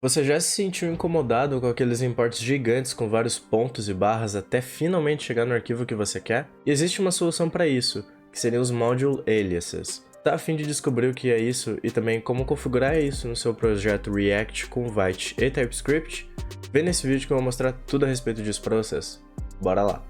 Você já se sentiu incomodado com aqueles imports gigantes com vários pontos e barras até finalmente chegar no arquivo que você quer? E existe uma solução para isso, que seriam os Module Aliases. Tá a fim de descobrir o que é isso e também como configurar isso no seu projeto React com Vite e TypeScript? Vê nesse vídeo que eu vou mostrar tudo a respeito disso para vocês. Bora lá!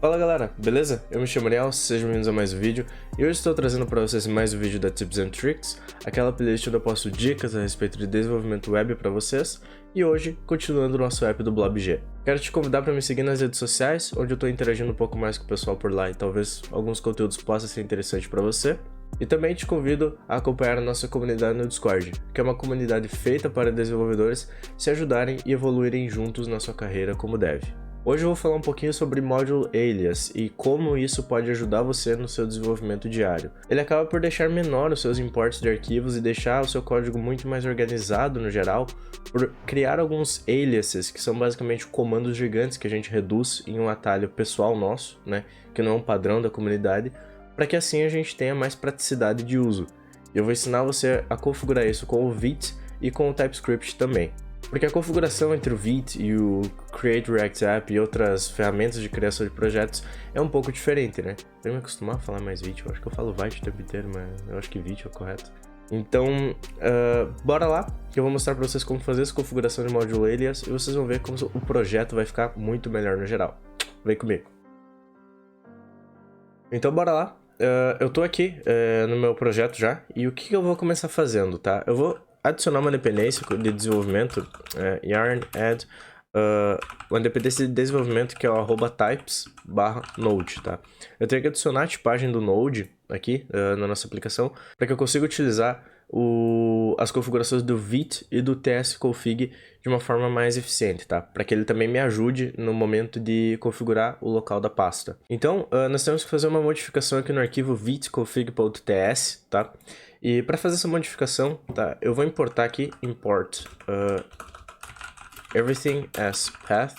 Fala galera, beleza? Eu me chamo Ariel, sejam bem-vindos a mais um vídeo e hoje estou trazendo para vocês mais um vídeo da Tips and Tricks, aquela playlist onde eu posto dicas a respeito de desenvolvimento web para vocês e hoje, continuando o nosso app do BlobG. Quero te convidar para me seguir nas redes sociais, onde eu estou interagindo um pouco mais com o pessoal por lá e talvez alguns conteúdos possam ser interessantes para você. E também te convido a acompanhar a nossa comunidade no Discord, que é uma comunidade feita para desenvolvedores se ajudarem e evoluírem juntos na sua carreira como dev. Hoje eu vou falar um pouquinho sobre Module Alias e como isso pode ajudar você no seu desenvolvimento diário. Ele acaba por deixar menor os seus imports de arquivos e deixar o seu código muito mais organizado no geral, por criar alguns aliases, que são basicamente comandos gigantes que a gente reduz em um atalho pessoal nosso, né, que não é um padrão da comunidade, para que assim a gente tenha mais praticidade de uso. Eu vou ensinar você a configurar isso com o Vite e com o TypeScript também. Porque a configuração entre o Vite e o Create React App e outras ferramentas de criação de projetos é um pouco diferente, né? Eu me acostumar a falar mais Vite, eu acho que eu falo Vite o tempo inteiro, mas eu acho que Vite é o correto. Então, bora lá, que eu vou mostrar para vocês como fazer essa configuração de Module Alias e vocês vão ver como o projeto vai ficar muito melhor no geral. Vem comigo. Então, bora lá. Eu tô aqui no meu projeto já, e o que eu vou começar fazendo, tá? Eu vou adicionar uma dependência de desenvolvimento, yarn add uma dependência de desenvolvimento que é o @types/node, tá? Eu tenho que adicionar a tipagem do node aqui na nossa aplicação para que eu consiga utilizar as configurações do Vite e do tsconfig de uma forma mais eficiente, tá? Para que ele também me ajude no momento de configurar o local da pasta. Então, nós temos que fazer uma modificação aqui no arquivo viteconfig.ts, tá? E para fazer essa modificação, tá? Eu vou importar aqui import everything as path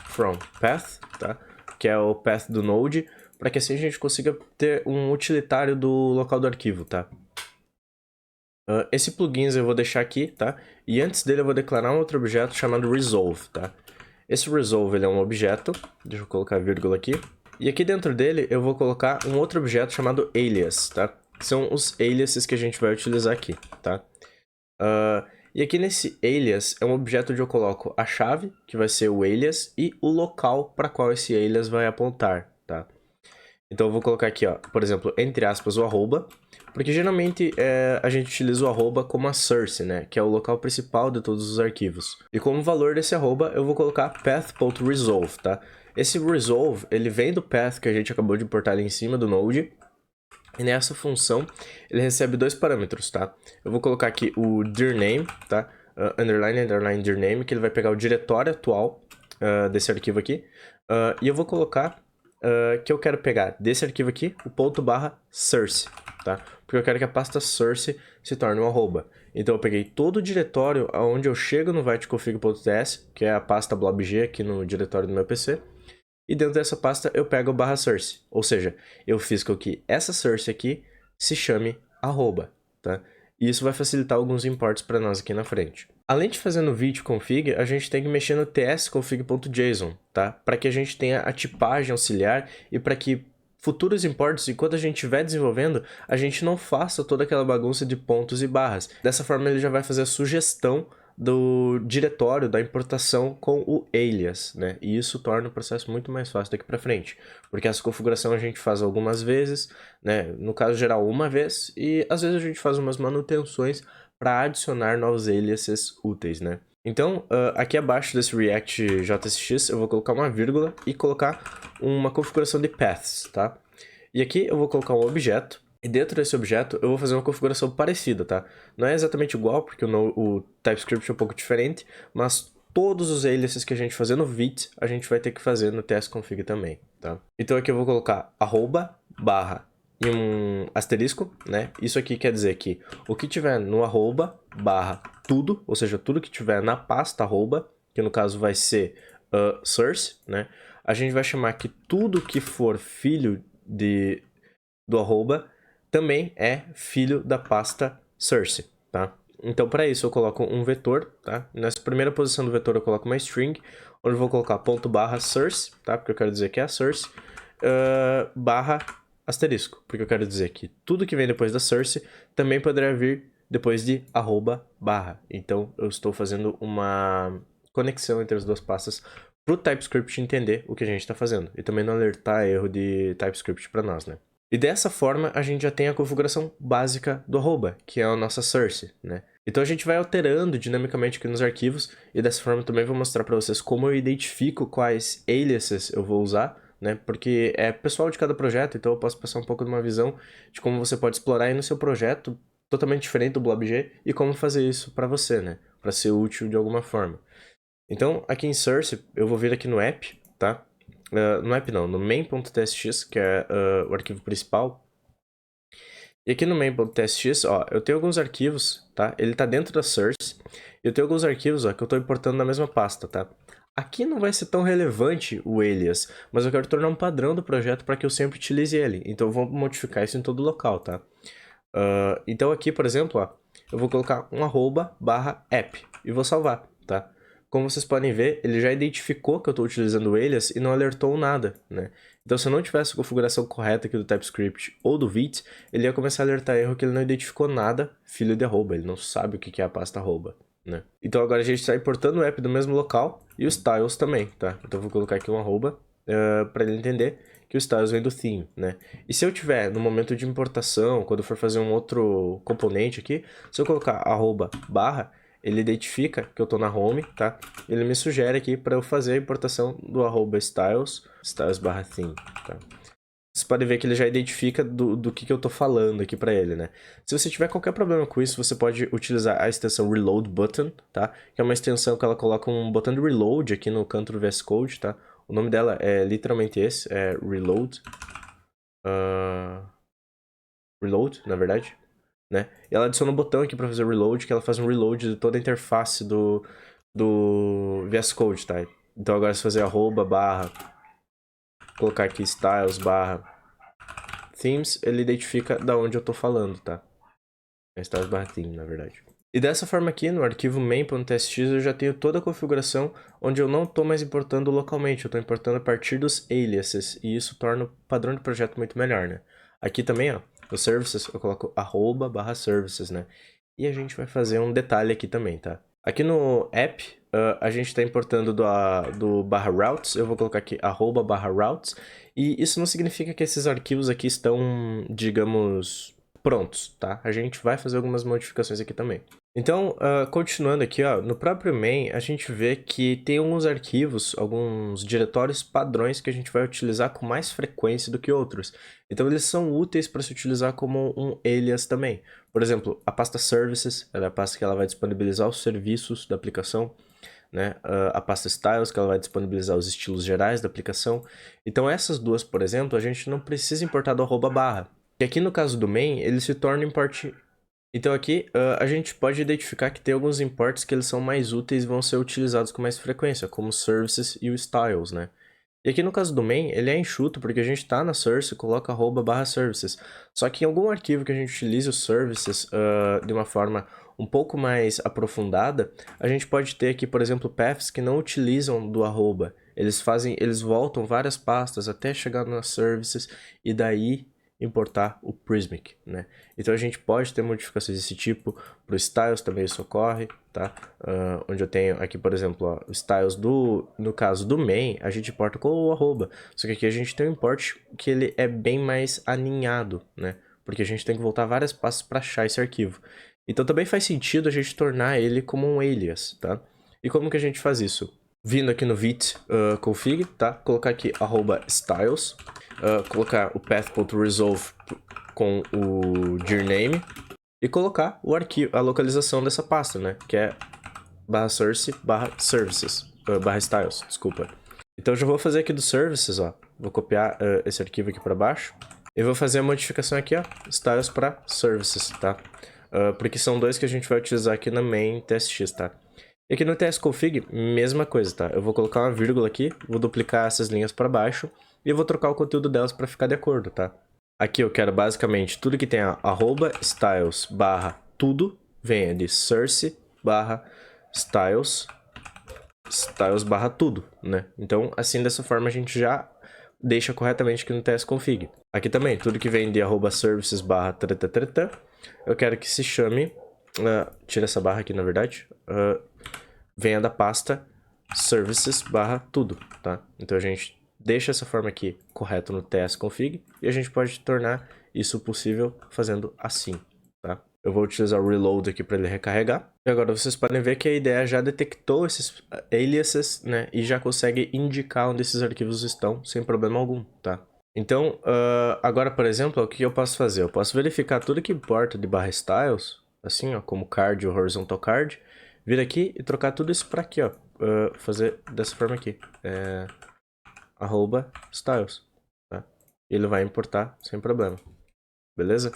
from path, tá? Que é o path do node, para que assim a gente consiga ter um utilitário do local do arquivo, tá? Esse plugin eu vou deixar aqui, tá? E antes dele eu vou declarar um outro objeto chamado resolve, tá? Esse resolve ele é um objeto, deixa eu colocar a vírgula aqui. E aqui dentro dele eu vou colocar um outro objeto chamado alias, tá? Que são os aliases que a gente vai utilizar aqui, tá? E aqui nesse alias é um objeto onde eu coloco a chave, que vai ser o alias, e o local para qual esse alias vai apontar, tá? Então eu vou colocar aqui, ó, por exemplo, entre aspas, o arroba, porque geralmente a gente utiliza o arroba como a source, né, que é o local principal de todos os arquivos. E como valor desse arroba, eu vou colocar path.resolve, tá? Esse resolve, ele vem do path que a gente acabou de importar ali em cima do node, e nessa função ele recebe dois parâmetros, tá? Eu vou colocar aqui o dirname, tá? Underline dirname, que ele vai pegar o diretório atual desse arquivo aqui, e eu vou colocar que eu quero pegar desse arquivo aqui o ponto /source, tá? Porque eu quero que a pasta source se torne um arroba. Então eu peguei todo o diretório onde eu chego no viteconfig.ts, que é a pasta blobg aqui no diretório do meu PC, e dentro dessa pasta eu pego o /source, ou seja, eu fiz com que essa source aqui se chame arroba, tá? E isso vai facilitar alguns imports para nós aqui na frente. Além de fazer no viteconfig, a gente tem que mexer no tsconfig.json, tá? Para que a gente tenha a tipagem auxiliar e para que futuros imports, enquanto a gente estiver desenvolvendo, a gente não faça toda aquela bagunça de pontos e barras. Dessa forma ele já vai fazer a sugestão do diretório da importação com o alias, né? E isso torna o processo muito mais fácil daqui para frente, porque essa configuração a gente faz algumas vezes, né? No caso geral uma vez, e às vezes a gente faz umas manutenções para adicionar novos aliases úteis, né? Então, aqui abaixo desse React JSX eu vou colocar uma vírgula e colocar uma configuração de paths, tá? E aqui eu vou colocar um objeto, e dentro desse objeto eu vou fazer uma configuração parecida, tá? Não é exatamente igual, porque o TypeScript é um pouco diferente, mas todos os aliases que a gente fazer no Vite, a gente vai ter que fazer no tsconfig também, tá? Então aqui eu vou colocar arroba, barra e um asterisco, né? Isso aqui quer dizer que o que tiver no arroba, barra, tudo, ou seja, tudo que tiver na pasta arroba, que no caso vai ser source, né? A gente vai chamar que tudo que for filho do arroba também é filho da pasta source, tá? Então, para isso, eu coloco um vetor, tá? Nessa primeira posição do vetor, eu coloco uma string, onde eu vou colocar ponto barra source, tá? Porque eu quero dizer que é a source, barra asterisco, porque eu quero dizer que tudo que vem depois da source também poderia vir depois de arroba barra. Então, eu estou fazendo uma conexão entre as duas pastas para o TypeScript entender o que a gente está fazendo. E também não alertar erro de TypeScript para nós, né? E dessa forma, a gente já tem a configuração básica do arroba, que é a nossa source, né? Então a gente vai alterando dinamicamente aqui nos arquivos, e dessa forma também vou mostrar para vocês como eu identifico quais aliases eu vou usar, né? Porque é pessoal de cada projeto, então eu posso passar um pouco de uma visão de como você pode explorar aí no seu projeto, totalmente diferente do BlobG, e como fazer isso para você, né? Para ser útil de alguma forma. Então, aqui em source, eu vou vir aqui no app, tá? No app não, no main.tsx, que é o arquivo principal. E aqui no main.tsx, ó, eu tenho alguns arquivos, tá? Ele tá dentro da source. E eu tenho alguns arquivos, ó, que eu tô importando na mesma pasta, tá? Aqui não vai ser tão relevante o alias, mas eu quero tornar um padrão do projeto para que eu sempre utilize ele. Então eu vou modificar isso em todo local, tá? Então aqui, por exemplo, ó, eu vou colocar um arroba barra app e vou salvar, tá? Como vocês podem ver, ele já identificou que eu estou utilizando o alias e não alertou nada, né? Então, se eu não tivesse a configuração correta aqui do TypeScript ou do Vite, ele ia começar a alertar erro que ele não identificou nada, filho de arroba, ele não sabe o que é a pasta arroba, né? Então, agora a gente está importando o app do mesmo local e os styles também, tá? Então, eu vou colocar aqui um arroba para ele entender que o styles vem do theme, né? E se eu tiver no momento de importação, quando eu for fazer um outro componente aqui, se eu colocar arroba barra, ele identifica que eu tô na home, tá? Ele me sugere aqui para eu fazer a importação do arroba styles barra theme, tá? Você pode ver que ele já identifica do que eu tô falando aqui para ele, né? Se você tiver qualquer problema com isso, você pode utilizar a extensão reload button, tá? Que é uma extensão que ela coloca um botão de reload aqui no canto do VS Code, tá? O nome dela é literalmente esse, é reload. Reload, na verdade. Né? E ela adiciona um botão aqui para fazer reload, que ela faz um reload de toda a interface do VS Code, tá? Então agora se fazer arroba, barra, colocar aqui styles, barra, themes, ele identifica da onde eu tô falando, tá? É styles barra theme, na verdade. E dessa forma aqui, no arquivo main.txt, eu já tenho toda a configuração onde eu não estou mais importando localmente, eu estou importando a partir dos aliases, e isso torna o padrão de projeto muito melhor, né? Aqui também, ó, no services, eu coloco arroba barra services, né? E a gente vai fazer um detalhe aqui também, tá? Aqui no app, a gente está importando do barra routes, eu vou colocar aqui arroba barra routes, e isso não significa que esses arquivos aqui estão, digamos, prontos, tá? A gente vai fazer algumas modificações aqui também. Então, continuando aqui, ó, no próprio main, a gente vê que tem alguns arquivos, alguns diretórios padrões que a gente vai utilizar com mais frequência do que outros. Então, eles são úteis para se utilizar como um alias também. Por exemplo, a pasta services, ela é a pasta que ela vai disponibilizar os serviços da aplicação, né? A pasta styles, que ela vai disponibilizar os estilos gerais da aplicação. Então, essas duas, por exemplo, a gente não precisa importar do arroba barra. E aqui no caso do main, ele se torna import. Então aqui a gente pode identificar que tem alguns imports que eles são mais úteis e vão ser utilizados com mais frequência, como os services e o styles, né? E aqui no caso do main, ele é enxuto porque a gente está na source e coloca arroba barra services. Só que em algum arquivo que a gente utilize os services de uma forma um pouco mais aprofundada, a gente pode ter aqui, por exemplo, paths que não utilizam do arroba. Eles voltam várias pastas até chegar nas services e daí importar o Prismic, né? Então a gente pode ter modificações desse tipo, para o styles também isso ocorre, tá? Onde eu tenho aqui, por exemplo, ó, o styles no caso do main, a gente importa com o arroba, só que aqui a gente tem um import que ele é bem mais aninhado, né? Porque a gente tem que voltar várias pastas para achar esse arquivo. Então também faz sentido a gente tornar ele como um alias, tá? E como que a gente faz isso? Vindo aqui no vite config, tá? Colocar aqui arroba styles, colocar o path.resolve com o dir name e colocar o arquivo, a localização dessa pasta, né? Que é barra source barra services, barra styles, desculpa. Então eu já vou fazer aqui do services, ó. Vou copiar esse arquivo aqui para baixo e vou fazer a modificação aqui, ó, styles para services, tá? Porque são dois que a gente vai utilizar aqui na main testx, tá? E aqui no tsconfig, mesma coisa, tá? Eu vou colocar uma vírgula aqui, vou duplicar essas linhas para baixo e eu vou trocar o conteúdo delas para ficar de acordo, tá? Aqui eu quero basicamente tudo que tem arroba styles barra tudo, venha de source barra styles barra tudo, né? Então, assim, dessa forma a gente já deixa corretamente aqui no tsconfig. Aqui também, tudo que vem de arroba services barra treta, eu quero que se chame, tira essa barra aqui na verdade, venha da pasta services barra tudo, tá? Então a gente deixa essa forma aqui correta no tsconfig e a gente pode tornar isso possível fazendo assim, tá? Eu vou utilizar o reload aqui para ele recarregar. E agora vocês podem ver que a IDE já detectou esses aliases, né? E já consegue indicar onde esses arquivos estão sem problema algum, tá? Então, agora, por exemplo, o que eu posso fazer? Eu posso verificar tudo que importa de barra styles, assim, ó, como card ou horizontal card, vir aqui e trocar tudo isso para aqui, ó. Fazer dessa forma aqui. Arroba styles, tá? E ele vai importar sem problema, beleza?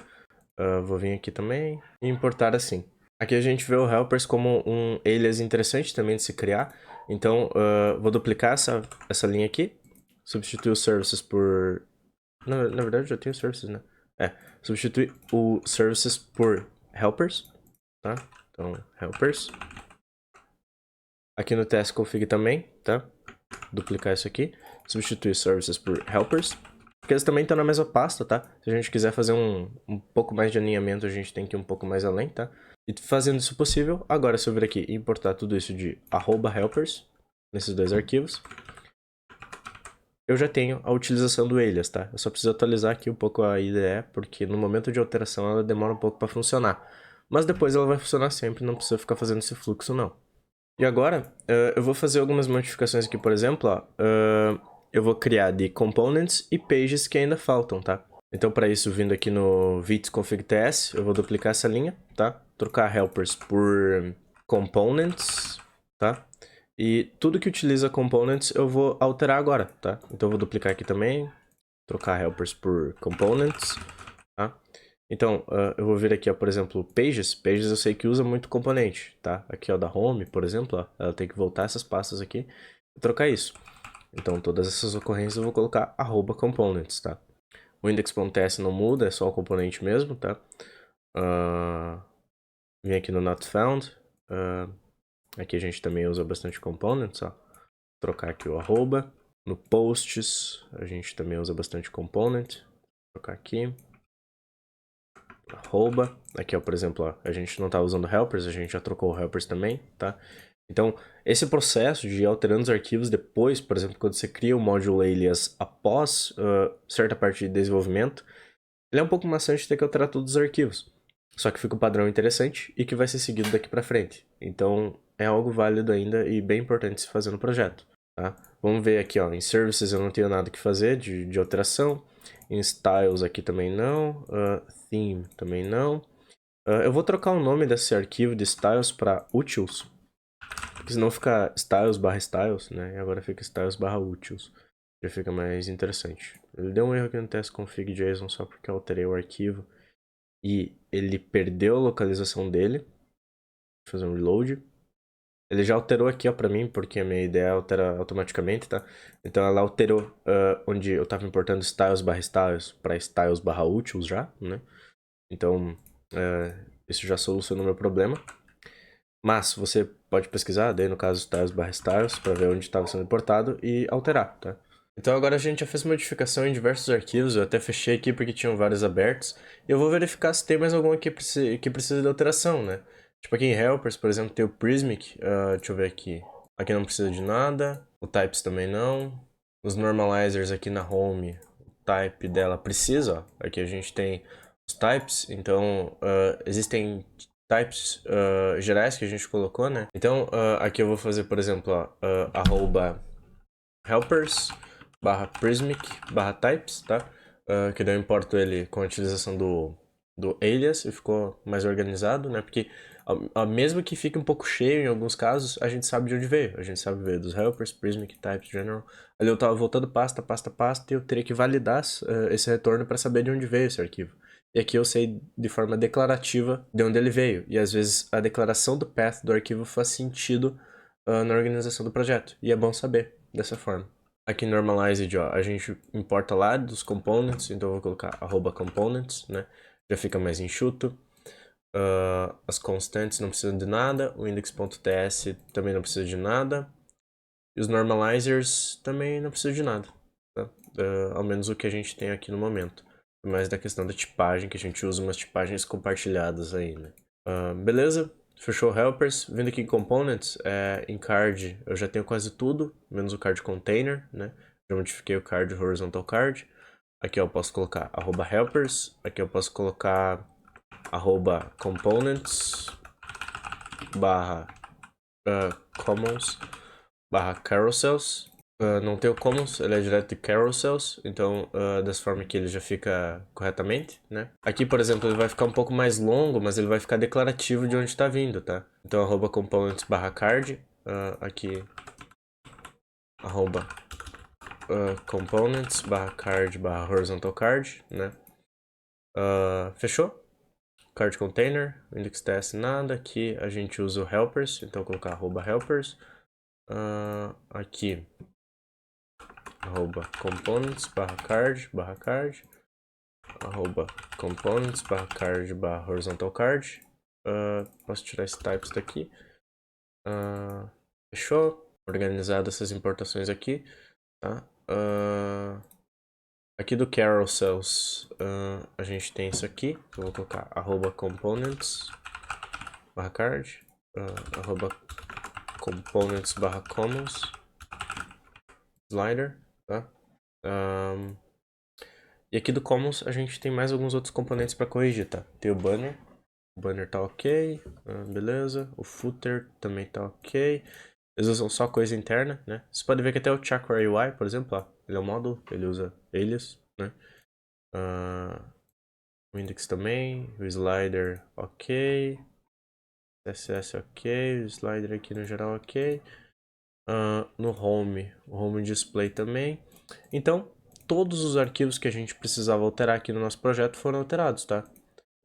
Vou vir aqui também e importar assim. Aqui a gente vê o helpers como um alias interessante também de se criar. Então, vou duplicar essa linha aqui. Substituir os services por... Na verdade, já tenho services, né? Substituir o services por helpers, tá? Então, helpers. Aqui no tsconfig também, tá? Duplicar isso aqui. Substituir services por helpers. Porque eles também estão na mesma pasta, tá? Se a gente quiser fazer um pouco mais de alinhamento, a gente tem que ir um pouco mais além, tá? E fazendo isso possível, agora se eu vir aqui e importar tudo isso de @helpers, nesses dois arquivos, eu já tenho a utilização do alias, tá? Eu só preciso atualizar aqui um pouco a IDE, porque no momento de alteração ela demora um pouco para funcionar. Mas depois ela vai funcionar sempre, não precisa ficar fazendo esse fluxo, não. E agora, eu vou fazer algumas modificações aqui, por exemplo, ó, eu vou criar de components e pages que ainda faltam, tá? Então, para isso, vindo aqui no vitsconfig.ts, eu vou duplicar essa linha, tá? Trocar helpers por components, tá? E tudo que utiliza components eu vou alterar agora, tá? Então, eu vou duplicar aqui também, trocar helpers por components, tá? Então, eu vou vir aqui, ó, por exemplo, pages. Pages eu sei que usa muito componente, tá? Aqui, ó, da home, por exemplo, ó, ela tem que voltar essas pastas aqui e trocar isso. Então, todas essas ocorrências eu vou colocar @components, tá? O index.ts não muda, é só o componente mesmo, tá? Vem aqui no not found. Aqui a gente também usa bastante components, ó. Trocar aqui o arroba. No posts, a gente também usa bastante component. Vou trocar aqui. Arroba. Aqui, ó, por exemplo, ó, a gente não tá usando helpers, a gente já trocou o helpers também, tá? Então, esse processo de ir alterando os arquivos depois, por exemplo, quando você cria o módulo alias após certa parte de desenvolvimento, ele é um pouco maçante ter que alterar todos os arquivos. Só que fica um padrão interessante e que vai ser seguido daqui pra frente. Então, é algo válido ainda e bem importante se fazer no projeto, tá? Vamos ver aqui, ó, em Services eu não tenho nada que fazer de alteração. Em Styles aqui também não. Theme também não. Eu vou trocar o nome desse arquivo de Styles para Utils. Porque senão fica styles/styles, né? E agora fica styles/utils. Já fica mais interessante. Ele deu um erro aqui no tsconfig.json só porque eu alterei o arquivo. E ele perdeu a localização dele. Vou fazer um reload. Ele já alterou aqui, ó, pra mim, porque a minha ideia altera automaticamente, tá? Então ela alterou onde eu tava importando styles/styles para styles/utils já, né? Então, isso já solucionou o meu problema. Mas você pode pesquisar, daí no caso styles/styles, para ver onde estava sendo importado e alterar, tá? Então agora a gente já fez modificação em diversos arquivos, eu até fechei aqui porque tinham vários abertos. E eu vou verificar se tem mais algum aqui que precisa de alteração, né? Tipo aqui em Helpers, por exemplo, tem o Prismic, deixa eu ver aqui. Aqui não precisa de nada, o Types também não. Os Normalizers aqui na Home, o Type dela precisa, ó. Aqui a gente tem os Types, então existem types gerais que a gente colocou, né? Então, aqui eu vou fazer, por exemplo, ó, arroba helpers /prismic/types, tá? Que daí eu importo ele com a utilização do alias e ficou mais organizado, né? Porque mesmo que fique um pouco cheio em alguns casos, a gente sabe de onde veio. A gente sabe veio dos helpers, prismic, types, general. Ali eu tava voltando pasta e eu teria que validar esse retorno para saber de onde veio esse arquivo. E aqui eu sei de forma declarativa de onde ele veio. E às vezes a declaração do path do arquivo faz sentido na organização do projeto. E é bom saber dessa forma. Aqui normalized, ó, a gente importa lá dos components, então eu vou colocar @components, né? Já fica mais enxuto. As constantes não precisam de nada, o index.ts também não precisa de nada. E os normalizers também não precisam de nada, tá? Ao menos o que a gente tem aqui no momento. Mais da questão da tipagem, que a gente usa umas tipagens compartilhadas aí, né? Beleza, fechou helpers. Vindo aqui em components, em card eu já tenho quase tudo, menos o card container, né? Já modifiquei o card horizontal card. Aqui eu posso colocar @helpers, aqui eu posso colocar @components barra commons barra carousels. Não tem o commons, ele é direto de carousels, então dessa forma aqui ele já fica corretamente, né? Aqui, por exemplo, ele vai ficar um pouco mais longo, mas ele vai ficar declarativo de onde está vindo, tá? Então @components barra card, aqui components barra card barra horizontal card, né? Fechou? Card container, index.ts nada, aqui a gente usa o helpers, então vou colocar @helpers, aqui @components barra card @components barra card barra horizontal card. Posso tirar esse types daqui. Fechou? Organizado essas importações aqui, tá? Aqui do carousels a gente tem isso aqui, eu vou colocar @components barra card, @components barra commons slider, tá? E aqui do commons a gente tem mais alguns outros componentes para corrigir, tá? Tem o banner tá ok, beleza. O footer também tá ok. Eles usam só coisa interna, né? Você pode ver que até o Chakra UI, por exemplo, ó, ele é um módulo, ele usa alias, né? O index também, o slider ok, CSS ok, o slider aqui no geral ok. No home, o home display também. Então, todos os arquivos que a gente precisava alterar aqui no nosso projeto foram alterados, tá?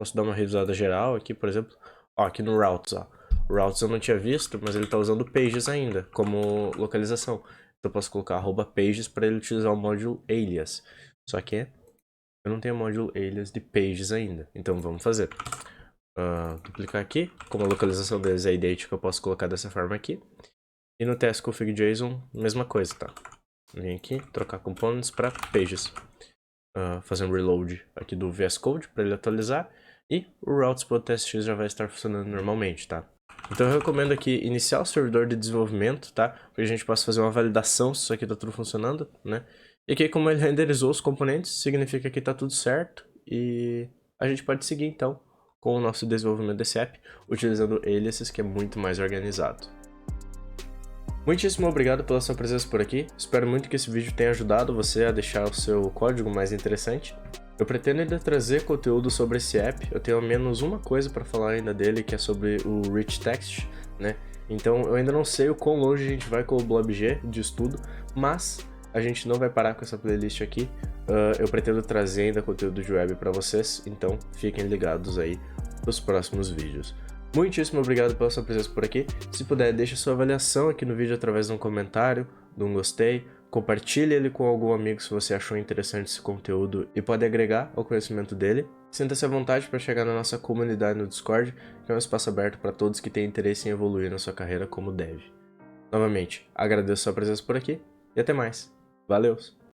Posso dar uma revisada geral aqui, por exemplo. Ó, aqui no routes, ó. O routes eu não tinha visto, mas ele tá usando pages ainda, como localização. Então eu posso colocar @pages para ele utilizar o módulo alias. Só que eu não tenho o módulo alias de pages ainda. Então vamos fazer. Duplicar aqui. Como a localização deles é idêntica, eu posso colocar dessa forma aqui. E no test config.json, mesma coisa, tá? Vem aqui, trocar components para pages. Fazer um reload aqui do VS Code para ele atualizar. E o routes.txt já vai estar funcionando normalmente, tá? Então eu recomendo aqui iniciar o servidor de desenvolvimento, tá? Para que a gente possa fazer uma validação se isso aqui tá tudo funcionando, né? E aqui como ele renderizou os componentes, significa que tá tudo certo. E a gente pode seguir então com o nosso desenvolvimento desse app, utilizando aliases, que é muito mais organizado. Muitíssimo obrigado pela sua presença por aqui, espero muito que esse vídeo tenha ajudado você a deixar o seu código mais interessante. Eu pretendo ainda trazer conteúdo sobre esse app, eu tenho ao menos uma coisa para falar ainda dele, que é sobre o Rich Text, né? Então eu ainda não sei o quão longe a gente vai com o BlobG de estudo, mas a gente não vai parar com essa playlist aqui. Eu pretendo trazer ainda conteúdo de web para vocês, então fiquem ligados aí nos próximos vídeos. Muitíssimo obrigado pela sua presença por aqui. Se puder, deixe sua avaliação aqui no vídeo através de um comentário, de um gostei. Compartilhe ele com algum amigo se você achou interessante esse conteúdo e pode agregar ao conhecimento dele. Sinta-se à vontade para chegar na nossa comunidade no Discord, que é um espaço aberto para todos que têm interesse em evoluir na sua carreira como dev. Novamente, agradeço sua presença por aqui e até mais. Valeu!